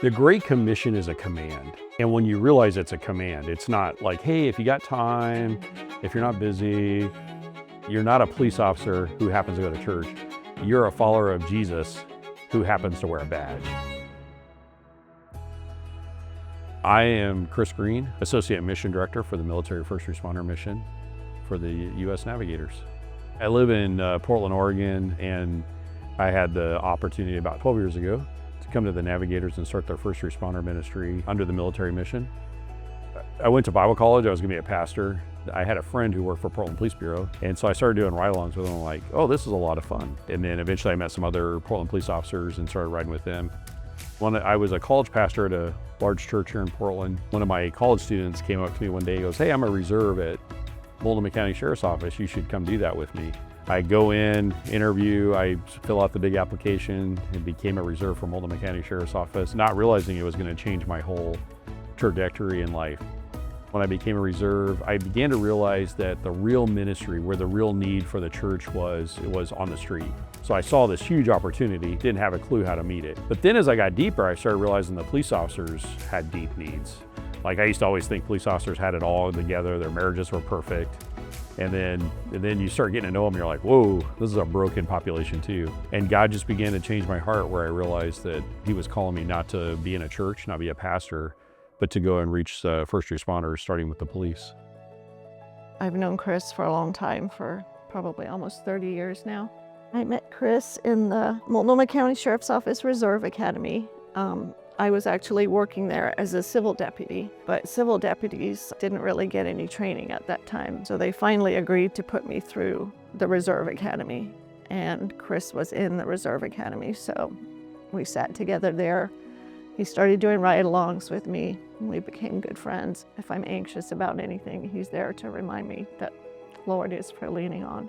The Great Commission is a command. And when you realize it's a command, it's not like, hey, if you got time, if you're not busy, you're not a police officer who happens to go to church. You're a follower of Jesus who happens to wear a badge. I am Chris Green, Associate Mission Director for the Military First Responder Mission for the U.S. Navigators. I live in Portland, Oregon, and I had the opportunity about 12 years ago to come to the Navigators and start their first responder ministry under the military mission. I went to Bible college. I was going to be a pastor. I had a friend who worked for Portland Police Bureau, and so I started doing ride-alongs with them. Like, oh, this is a lot of fun. And then eventually I met some other Portland police officers and started riding with them. When I was a college pastor at a large church here in Portland, one of my college students came up to me one day and goes, hey, I'm a reserve at Multnomah County Sheriff's Office. You should come do that with me. I go in, interview, I fill out the big application, and became a reserve for Multnomah County Sheriff's Office, not realizing it was going to change my whole trajectory in life. When I became a reserve, I began to realize that the real ministry, where the real need for the church was, it was on the street. So I saw this huge opportunity, didn't have a clue how to meet it. But then as I got deeper, I started realizing the police officers had deep needs. Like I used to always think police officers had it all together, their marriages were perfect. And then you start getting to know them, and you're like, whoa, this is a broken population too. And God just began to change my heart, where I realized that He was calling me not to be in a church, not be a pastor, but to go and reach first responders, starting with the police. I've known Chris for a long time, for probably almost 30 years now. I met Chris in the Multnomah County Sheriff's Office Reserve Academy. I was actually working there as a civil deputy, but civil deputies didn't really get any training at that time. So they finally agreed to put me through the Reserve Academy, and Chris was in the Reserve Academy. So we sat together there. He started doing ride-alongs with me, and we became good friends. If I'm anxious about anything, he's there to remind me that the Lord is for leaning on.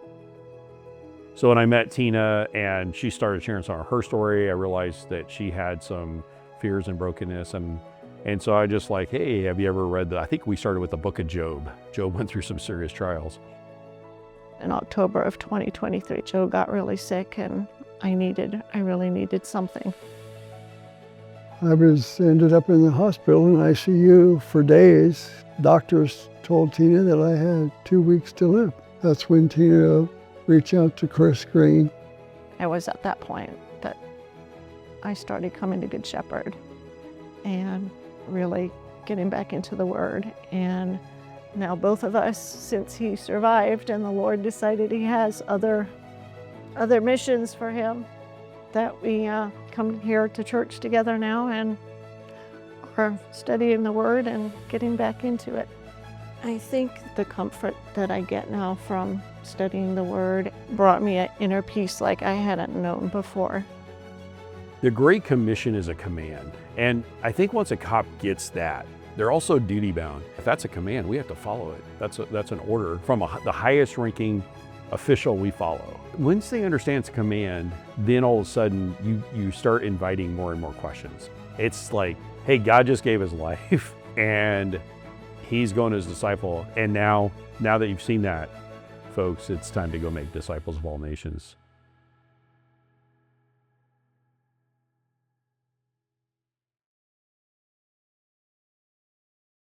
So when I met Tina and she started sharing some of her story, I realized that she had some fears and brokenness. And so I just like, hey, have you ever read I think we started with the book of Job. Job went through some serious trials. In October of 2023, Joe got really sick, and I really needed something. I ended up in the hospital in ICU for days. Doctors told Tina that I had 2 weeks to live. That's when Tina reached out to Chris Green. It was at that point that I started coming to Good Shepherd and really getting back into the Word. And now both of us, since he survived and the Lord decided He has other missions for him, that we come here to church together now and are studying the Word and getting back into it. I think the comfort that I get now from studying the Word brought me an inner peace like I hadn't known before. The Great Commission is a command. And I think once a cop gets that, they're also duty bound. If that's a command, we have to follow it. That's an order from the highest ranking official we follow. Once they understand it's a command, then all of a sudden you start inviting more and more questions. It's like, hey, God just gave His life and He's going as a disciple. And now that you've seen that, folks, it's time to go make disciples of all nations.